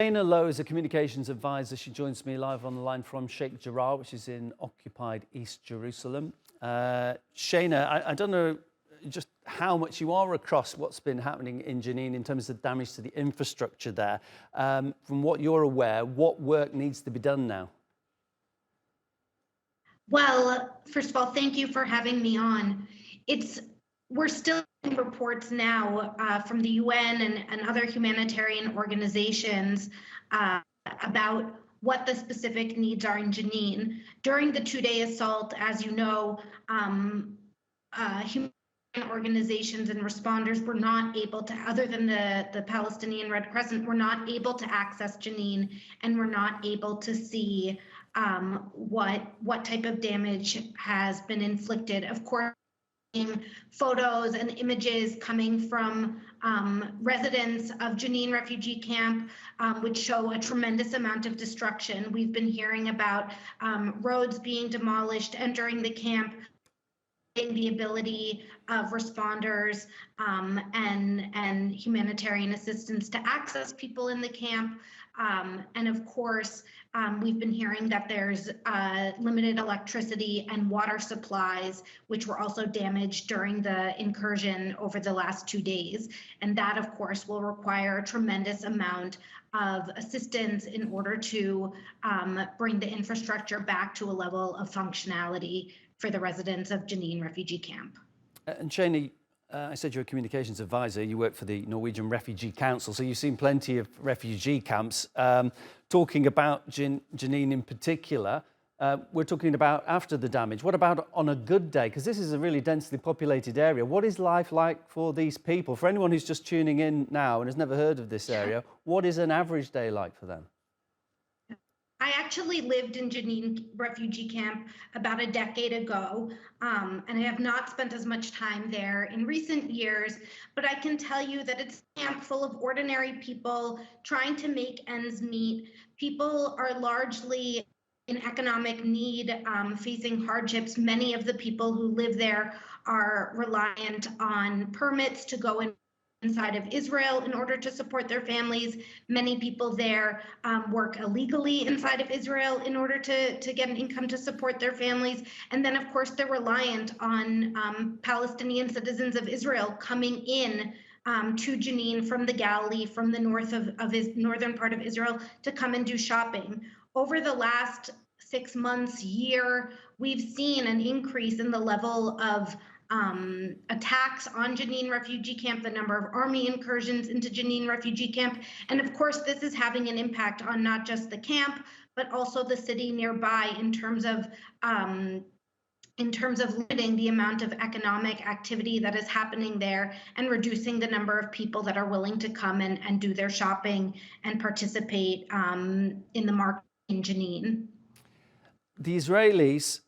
Shaina Low is a communications advisor. She joins me live on the line from Sheikh Jarrah, which is in occupied East Jerusalem. Shaina, I don't know just how much you are across what's been happening in Jenin in terms of damage to the infrastructure there. From what you're aware, what work needs to be done now? Well, first of all, thank you for having me on. We're still getting reports now from the UN and other humanitarian organizations about what the specific needs are in Jenin. During the two-day assault, as you know, humanitarian organizations and responders were not able to, other than the Palestinian Red Crescent, were not able to access Jenin and were not able to see what type of damage has been inflicted. Of course, photos and images coming from residents of Jenin refugee camp, which show a tremendous amount of destruction. We've been hearing about roads being demolished, entering the camp, the ability of responders and humanitarian assistance to access people in the camp. And of course, we've been hearing that there's limited electricity and water supplies, which were also damaged during the incursion over the last 2 days. And that, of course, will require a tremendous amount of assistance in order to bring the infrastructure back to a level of functionality for the residents of Jenin refugee camp. And Shaina, I said you're a communications advisor. You work for the Norwegian Refugee Council, so you've seen plenty of refugee camps. Talking about Jenin in particular, we're talking about after the damage. What about on a good day? Because this is a really densely populated area. What is life like for these people? For anyone who's just tuning in now and has never heard of this area, what is an average day like for them? I actually lived in Jenin refugee camp about a decade ago, and I have not spent as much time there in recent years, but I can tell you that it's a camp full of ordinary people trying to make ends meet. People are largely in economic need, facing hardships. Many of the people who live there are reliant on permits to go inside of Israel in order to support their families. Many people there work illegally inside of Israel in order to get an income to support their families. And then, of course, they're reliant on Palestinian citizens of Israel coming in to Jenin from the Galilee, from the northern part of Israel, to come and do shopping. Over the last 6 months, year, we've seen an increase in the level of attacks on Jenin refugee camp, the number of army incursions into Jenin refugee camp. And of course, this is having an impact on not just the camp, but also the city nearby in terms of limiting the amount of economic activity that is happening there and reducing the number of people that are willing to come and do their shopping and participate in the market in Jenin. The Israelis,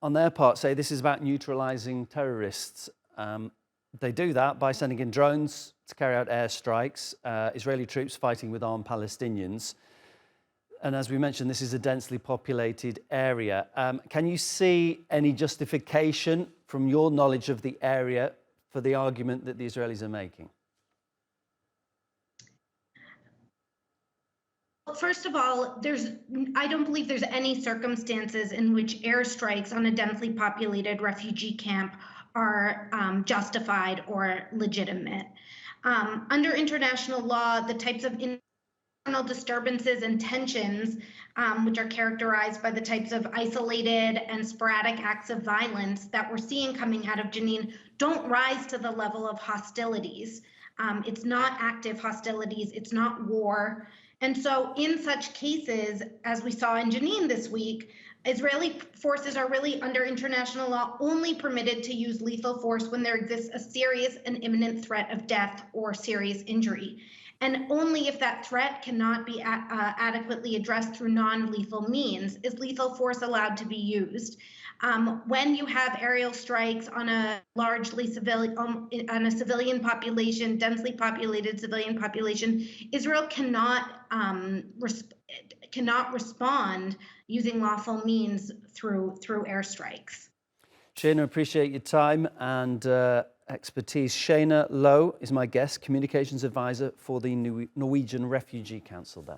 on their part, say this is about neutralizing terrorists. They do that by sending in drones to carry out airstrikes, Israeli troops fighting with armed Palestinians. And as we mentioned, this is a densely populated area. Can you see any justification from your knowledge of the area for the argument that the Israelis are making? First of all, I don't believe there's any circumstances in which airstrikes on a densely populated refugee camp are justified or legitimate. Under international law, the types of internal disturbances and tensions, which are characterized by the types of isolated and sporadic acts of violence that we're seeing coming out of Jenin, don't rise to the level of hostilities. It's not active hostilities, it's not war. And so in such cases, as we saw in Jenin this week, Israeli forces are really, under international law, only permitted to use lethal force when there exists a serious and imminent threat of death or serious injury. And only if that threat cannot be adequately addressed through non-lethal means is lethal force allowed to be used. When you have aerial strikes on a largely civilian population, densely populated civilian population, Israel cannot respond using lawful means through airstrikes. Shaina, appreciate your time and expertise. Shaina Low is my guest, communications advisor for the Norwegian Refugee Council there.